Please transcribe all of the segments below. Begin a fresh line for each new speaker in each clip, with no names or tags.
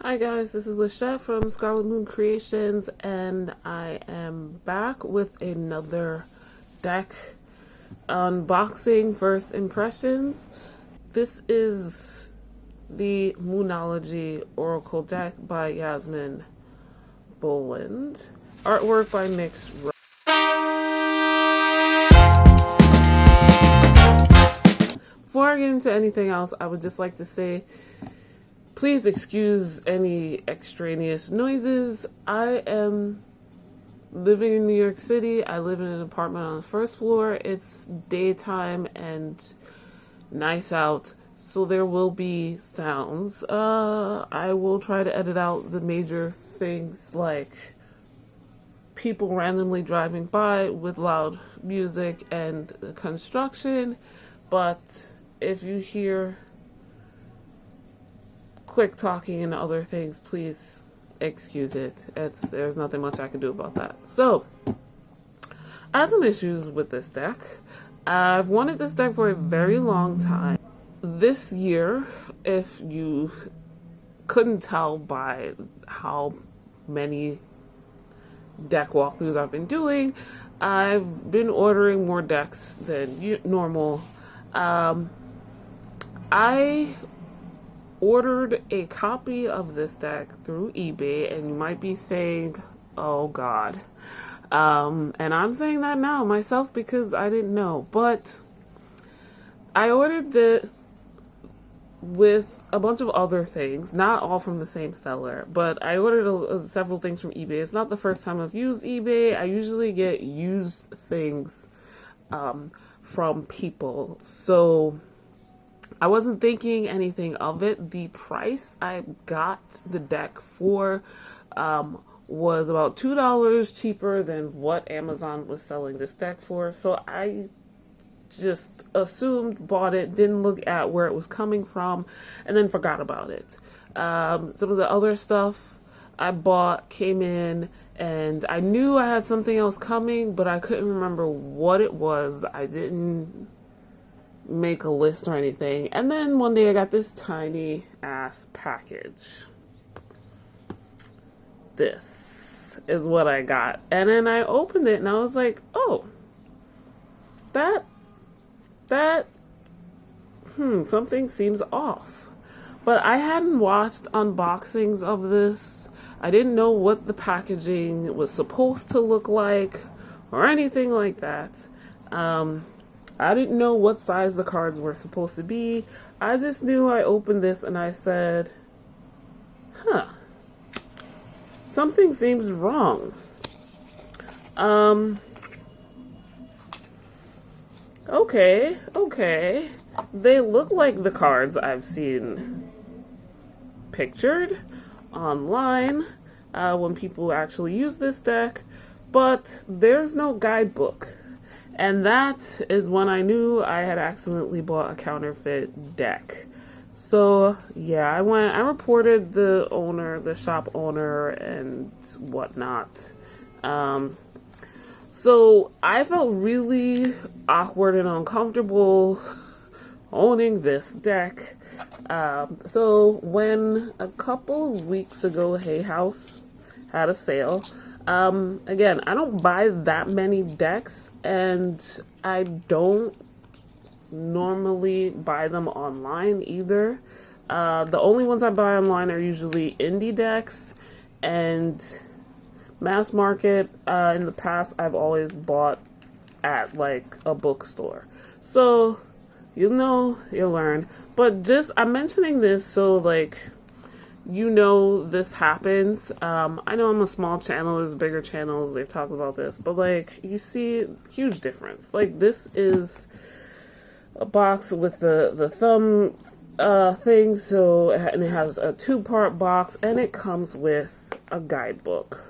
Hi guys, this is Lashette from Scarlet Moon Creations, and I am back with another deck unboxing first impressions. This is the Moonology Oracle deck by Yasmin Boland. Artwork by Mix. Before I get into anything else, I would just like to say, please excuse any extraneous noises. I am living in New York City. I live in an apartment on the first floor. It's daytime and nice out, so there will be sounds. I will try to edit out the major things like people randomly driving by with loud music and construction, but if you hear quick talking and other things, please excuse it. There's nothing much I can do about that. So, I had some issues with this deck. I've wanted this deck for a very long time. This year, if you couldn't tell by how many deck walkthroughs I've been doing, I've been ordering more decks than normal. I ordered a copy of this deck through eBay, and you might be saying, oh god. And I'm saying that now myself because I didn't know, but I ordered this with a bunch of other things, not all from the same seller, but I ordered several things from eBay. It's not the first time I've used eBay. I usually get used things from people, so I wasn't thinking anything of it. The price I got the deck for was about $2 cheaper than what Amazon was selling this deck for. So I just assumed, bought it, didn't look at where it was coming from, and then forgot about it. Some of the other stuff I bought came in, and I knew I had something else coming, but I couldn't remember what it was. I didn't make a list or anything. And then one day I got this tiny ass package. This is what I got. And then I opened it and I was like, oh, something seems off. But I hadn't watched unboxings of this. I didn't know what the packaging was supposed to look like or anything like that. I didn't know what size the cards were supposed to be. I just knew I opened this and I said, something seems wrong. Okay. They look like the cards I've seen pictured online when people actually use this deck, but there's no guidebook. And that is when I knew I had accidentally bought a counterfeit deck. So yeah, I reported the owner, the shop owner, and whatnot. So I felt really awkward and uncomfortable owning this deck. So when a couple of weeks ago, Hay House had a sale. Again, I don't buy that many decks, and I don't normally buy them online either. The only ones I buy online are usually indie decks and mass market. In the past, I've always bought at like a bookstore. So, you'll learn. But I'm mentioning this so like, this happens. I know I'm a small channel, there's bigger channels, they've talked about this, but like, you see huge difference. Like, this is a box with the thumb thing, and it has a 2-part box, and it comes with a guidebook.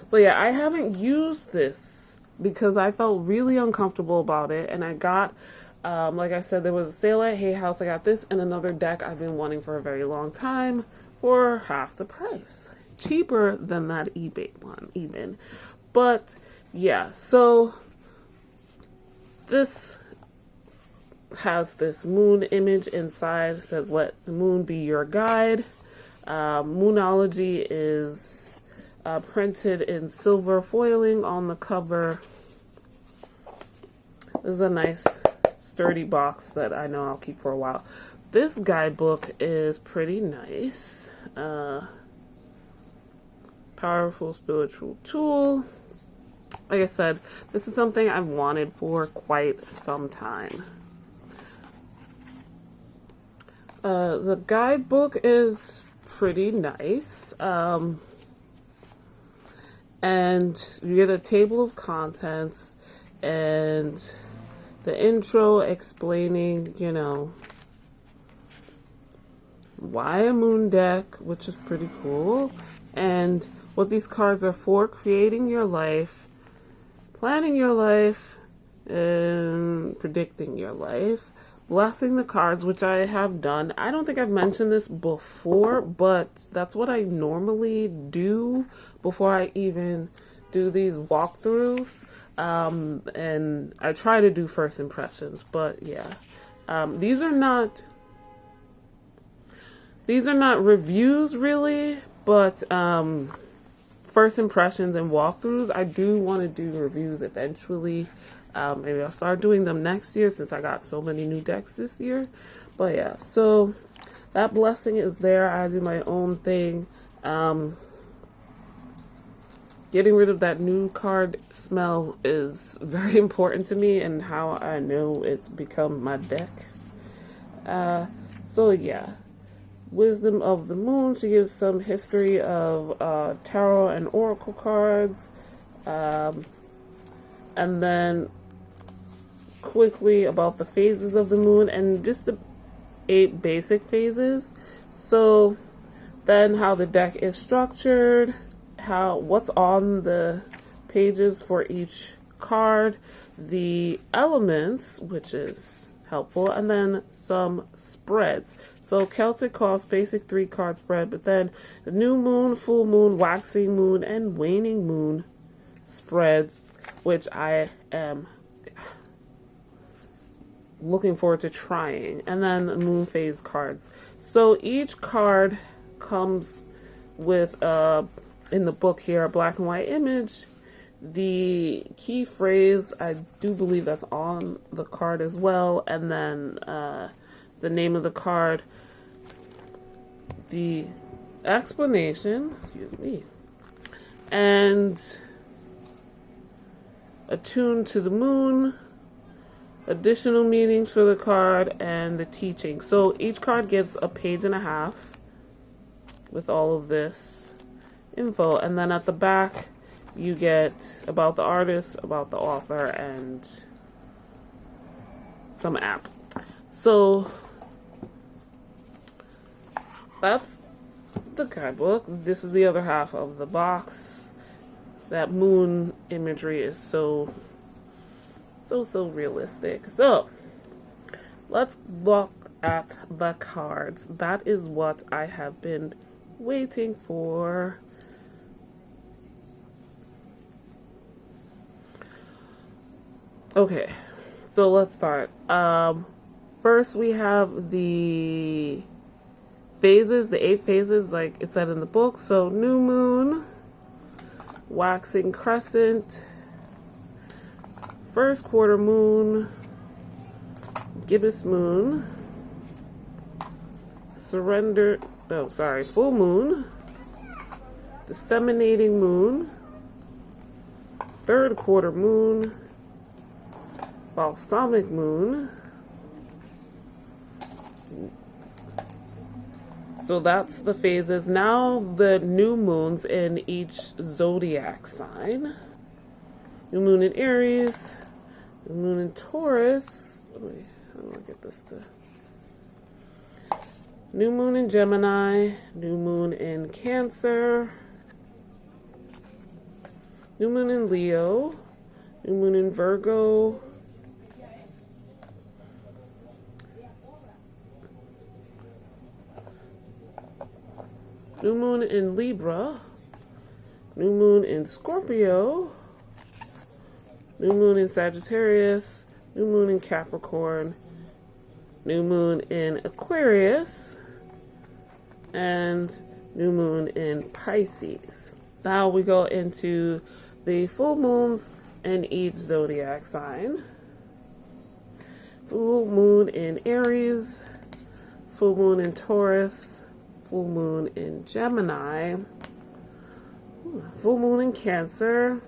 So yeah, I haven't used this because I felt really uncomfortable about it, and I got like I said, there was a sale at Hay House. I got this and another deck I've been wanting for a very long time for half the price. Cheaper than that eBay one, even. But, yeah, so this has this moon image inside. It says, let the moon be your guide. Moonology is printed in silver foiling on the cover. This is a nice sturdy box that I know I'll keep for a while. This guidebook is pretty nice. Powerful spiritual tool. Like I said, this is something I've wanted for quite some time. The guidebook is pretty nice. And you get a table of contents and the intro explaining, you know, why a moon deck, which is pretty cool, and what these cards are for: creating your life, planning your life, and predicting your life. Blessing the cards, which I have done. I don't think I've mentioned this before, but that's what I normally do before I even do these walkthroughs. And I try to do first impressions, but yeah. These are not reviews really, but first impressions and walkthroughs. I do want to do reviews eventually. Maybe I'll start doing them next year since I got so many new decks this year. But yeah, so that blessing is there. I do my own thing. Getting rid of that new card smell is very important to me and how I know it's become my deck. So yeah. Wisdom of the Moon. She gives some history of tarot and oracle cards. And then quickly about the phases of the moon and just the 8 basic phases. So then how the deck is structured, what's on the pages for each card, the elements, which is helpful, and then some spreads. So Celtic cost basic 3 card spread, but then the new moon, full moon, waxing moon, and waning moon spreads, which I am looking forward to trying. And then the moon phase cards. So each card comes with in the book here, a black and white image. The key phrase, I do believe that's on the card as well, and then the name of the card, the explanation, excuse me, and attuned to the moon, additional meanings for the card, and the teaching. So each card gets a page and a half with all of this info, and then at the back you get about the artist, about the author, and some app. So that's the guidebook. This is the other half of the box. That moon imagery is so realistic. So let's look at the cards. That is what I have been waiting for. Okay, so let's start. First we have the phases, the 8 phases like it said in the book. So new moon, waxing crescent, first quarter moon, gibbous moon, full moon, disseminating moon, third quarter moon, balsamic moon. So that's the phases. Now the new moons in each zodiac sign. New moon in Aries, new moon in Taurus. Wait, how do I get this to? New moon in Gemini, new moon in Cancer, new moon in Leo, new moon in Virgo, new moon in Libra, new moon in Scorpio, new moon in Sagittarius, new moon in Capricorn, new moon in Aquarius, and new moon in Pisces. Now we go into the full moons in each zodiac sign. Full moon in Aries, full moon in Taurus, full moon in Gemini, full moon in Cancer,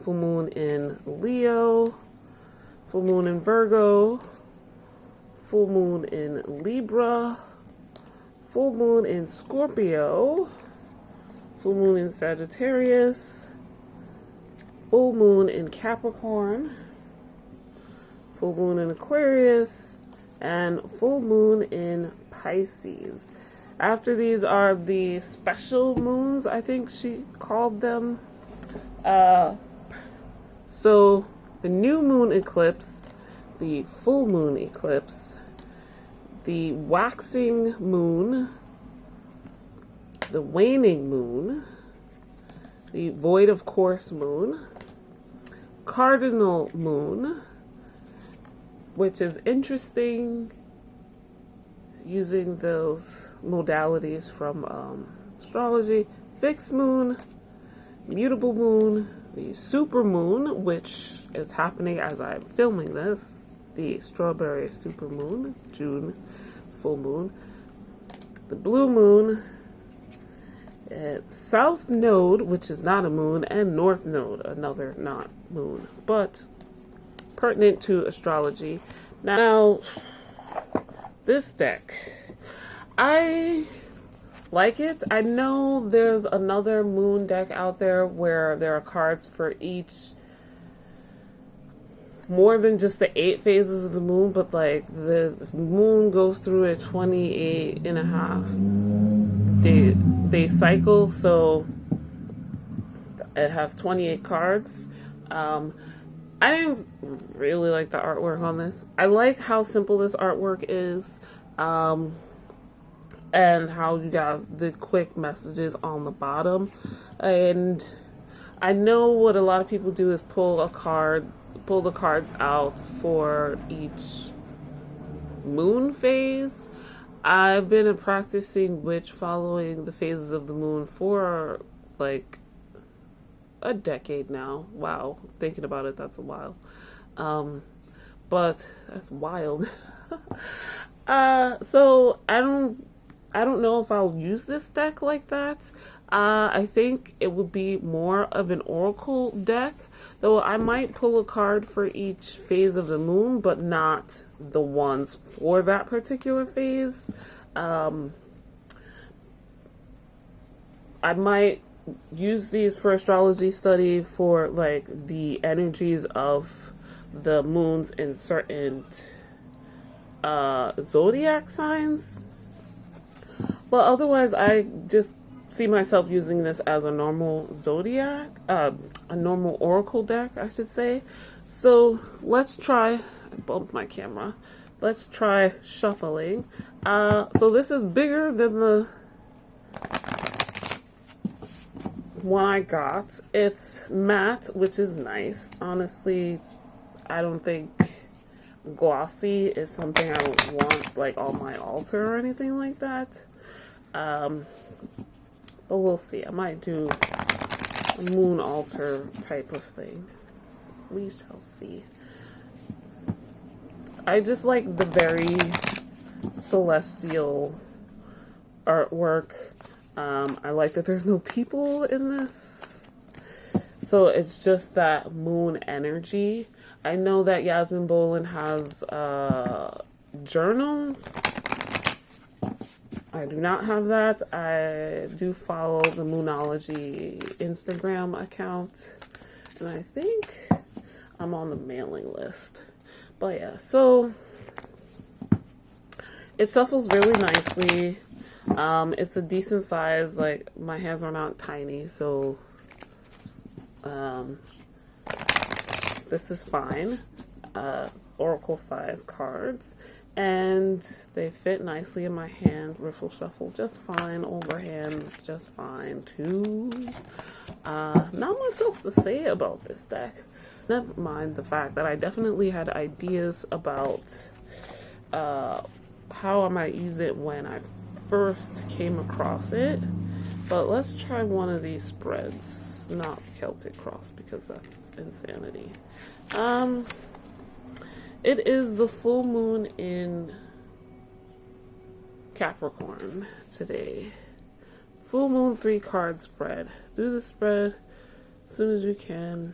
full moon in Leo, full moon in Virgo, full moon in Libra, full moon in Scorpio, full moon in Sagittarius, full moon in Capricorn, full moon in Aquarius, and full moon in Pisces. After these are the special moons, I think she called them. So the new moon eclipse, the full moon eclipse, the waxing moon, the waning moon, the void of course moon, cardinal moon, which is interesting using those modalities from astrology, fixed moon, mutable moon, the super moon, which is happening as I'm filming this, the strawberry super moon, June full moon, the blue moon, south node, which is not a moon, and north node, another not moon, but pertinent to astrology. Now, this deck, I like it. I know there's another moon deck out there where there are cards for each, more than just the 8 phases of the moon, but like the moon goes through a 28 and a half day cycle, so it has 28 cards. I didn't really like the artwork on this. I like how simple this artwork is, and how you got the quick messages on the bottom. And I know what a lot of people do is pull the cards out for each moon phase. I've been practicing witch following the phases of the moon for like a decade now. Wow, thinking about it, that's a while. But that's wild. So I don't know if I'll use this deck like that. I think it would be more of an oracle deck, though I might pull a card for each phase of the moon, but not the ones for that particular phase. I might use these for astrology study for like the energies of the moons in certain zodiac signs. But otherwise, I just see myself using this as a normal zodiac, a normal oracle deck, I should say. So let's try, I bumped my camera. Let's try shuffling. So this is bigger than the one I got. It's matte, which is nice. Honestly, I don't think glossy is something I would want like on my altar or anything like that. But we'll see. I might do a moon altar type of thing. We shall see. I just like the very celestial artwork. I like that there's no people in this. So it's just that moon energy. I know that Yasmin Bolin has a journal. I do not have that. I do follow the Moonology Instagram account. And I think I'm on the mailing list. But yeah, so it shuffles really nicely. It's a decent size. Like, my hands are not tiny, so this is fine. Oracle size cards. And they fit nicely in my hand. Riffle shuffle just fine. Overhand just fine too. Not much else to say about this deck. Never mind the fact that I definitely had ideas about how I might use it when I first came across it, but let's try one of these spreads, not Celtic Cross, because that's insanity. It is the full moon in Capricorn today. Full moon 3-card spread. Do the spread as soon as you can.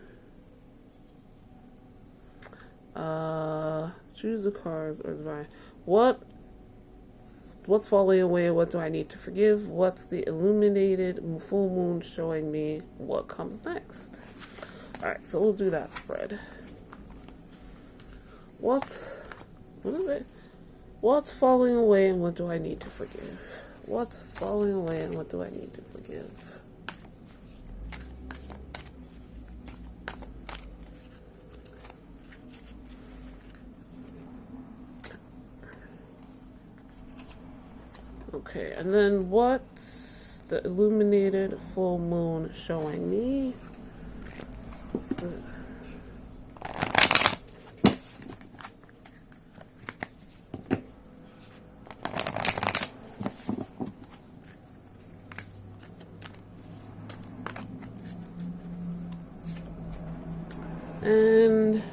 Choose the cards or divine. What's falling away? What do I need to forgive? What's the illuminated full moon showing me? What comes next? Alright, so we'll do that spread. What is it? What's falling away and what do I need to forgive? What's falling away and what do I need to forgive? Okay, and then what's the illuminated full moon showing me? And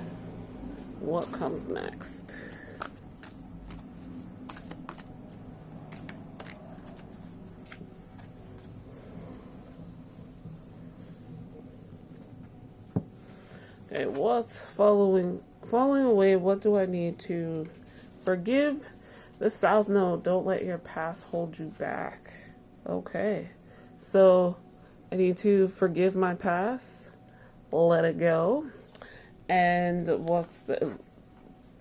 what comes next? Okay, what's falling away? What do I need to forgive? The South Node, don't let your past hold you back. Okay, so I need to forgive my past, let it go. And what's the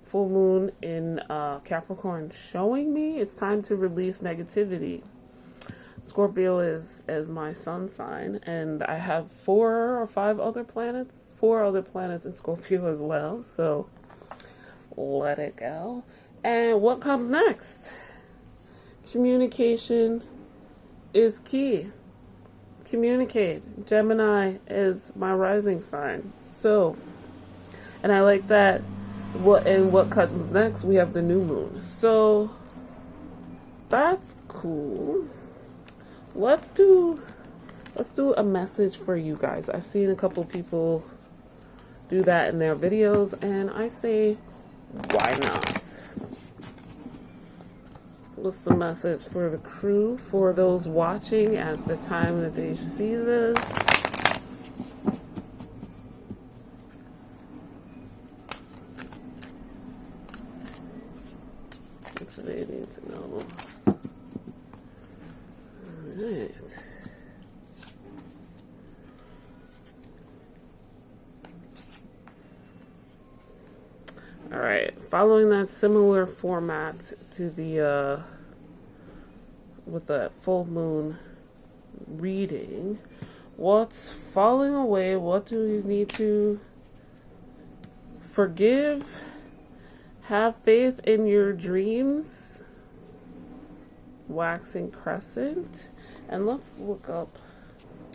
full moon in Capricorn showing me? It's time to release negativity. Scorpio is my sun sign, and I have 4 or 5 other planets. 4 other planets in Scorpio as well, so let it go. And what comes next? Communication is key. Communicate. Gemini is my rising sign, so, and I like that. What comes next? We have the new moon, so that's cool. Let's do a message for you guys. I've seen a couple people do that in their videos, and I say, why not? What's the message for the crew, for those watching at the time that they see this? What do they need to know? All right. Alright, following that similar format to the, with the full moon reading, what's falling away? What do you need to forgive? Have faith in your dreams. Waxing crescent. And let's look up.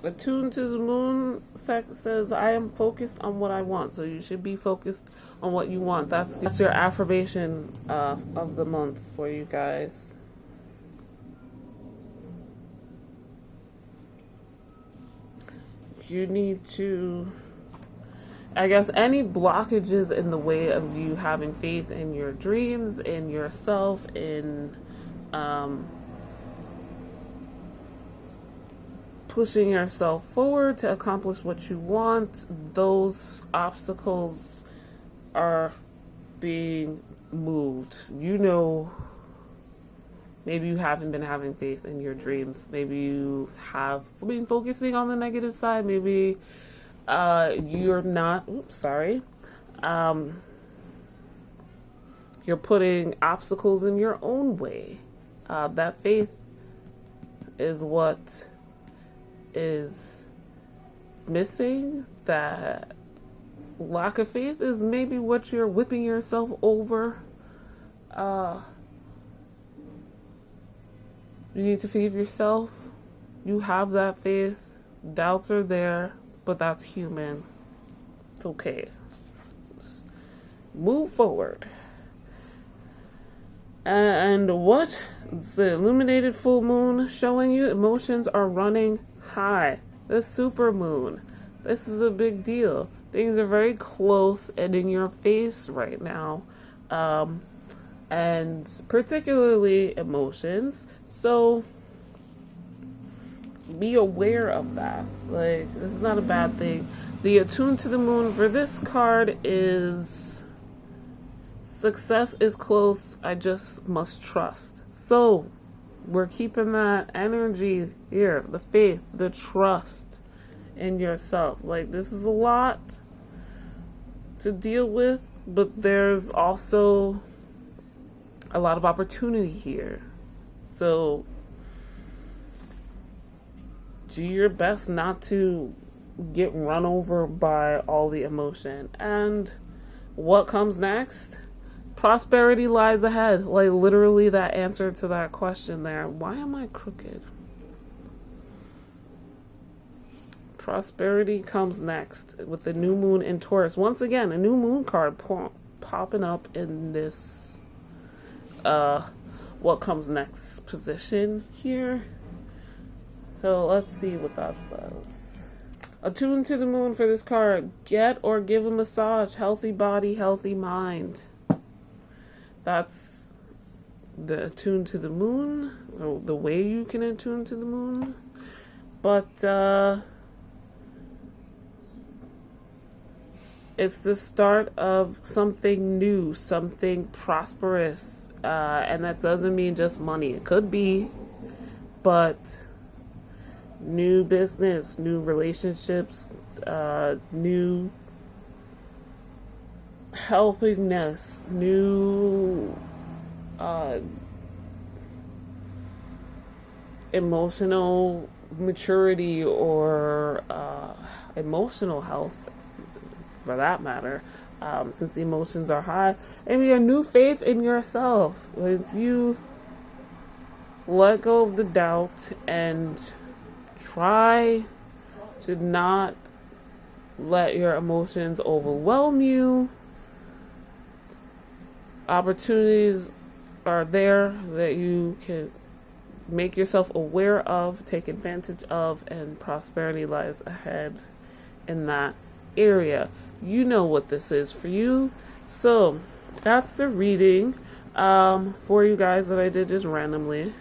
Attuned to the moon says, I am focused on what I want. So you should be focused on what you want. That's your affirmation of the month for you guys. You need to, I guess, any blockages in the way of you having faith in your dreams, in yourself, in pushing yourself forward to accomplish what you want, those obstacles are being moved. You know, maybe you haven't been having faith in your dreams. Maybe you have been focusing on the negative side. Maybe you're not, you're putting obstacles in your own way. That faith is what is missing. That lack of faith is maybe what you're whipping yourself over. You need to forgive yourself. You have that faith. Doubts are there, but that's human. It's okay. Just move forward. And what the illuminated full moon showing you? Emotions are running high. The super moon. This is a big deal. Things are very close and in your face right now. And particularly emotions. So be aware of that. Like, this is not a bad thing. The attuned to the moon for this card is success is close. I just must trust. So we're keeping that energy here, the faith, the trust in yourself. Like, this is a lot to deal with, but there's also a lot of opportunity here. So do your best not to get run over by all the emotion. And what comes next? Prosperity lies ahead. Like, literally that answer to that question there. Why am I crooked? Prosperity comes next with the new moon in Taurus. Once again, a new moon card popping up in this what comes next position here. So let's see what that says. Attuned to the moon for this card. Get or give a massage. Healthy body, healthy mind. That's the attuned to the moon, or the way you can attune to the moon. But it's the start of something new, something prosperous. And that doesn't mean just money. It could be, but new business, new relationships, new helpingness, new emotional maturity, or emotional health for that matter, since the emotions are high. Maybe a new faith in yourself. If you let go of the doubt and try to not let your emotions overwhelm you, opportunities are there that you can make yourself aware of, take advantage of, and prosperity lies ahead in that area. You know what this is for you. So that's the reading for you guys that I did just randomly.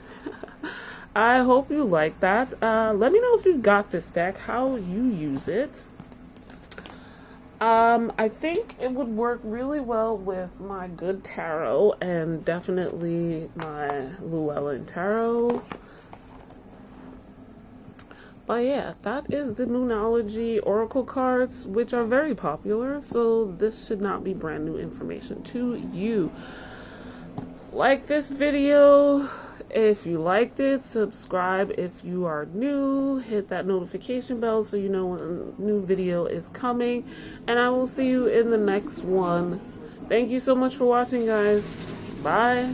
I hope you like that. Let me know if you got this deck, how you use it. I think it would work really well with my good tarot, and definitely my Llewellyn tarot. But yeah, that is the Moonology Oracle cards, which are very popular, so this should not be brand new information to you. Like this video if you liked it, subscribe if you are new, hit that notification bell so you know when a new video is coming, and I will see you in the next one. Thank you so much for watching, guys. Bye.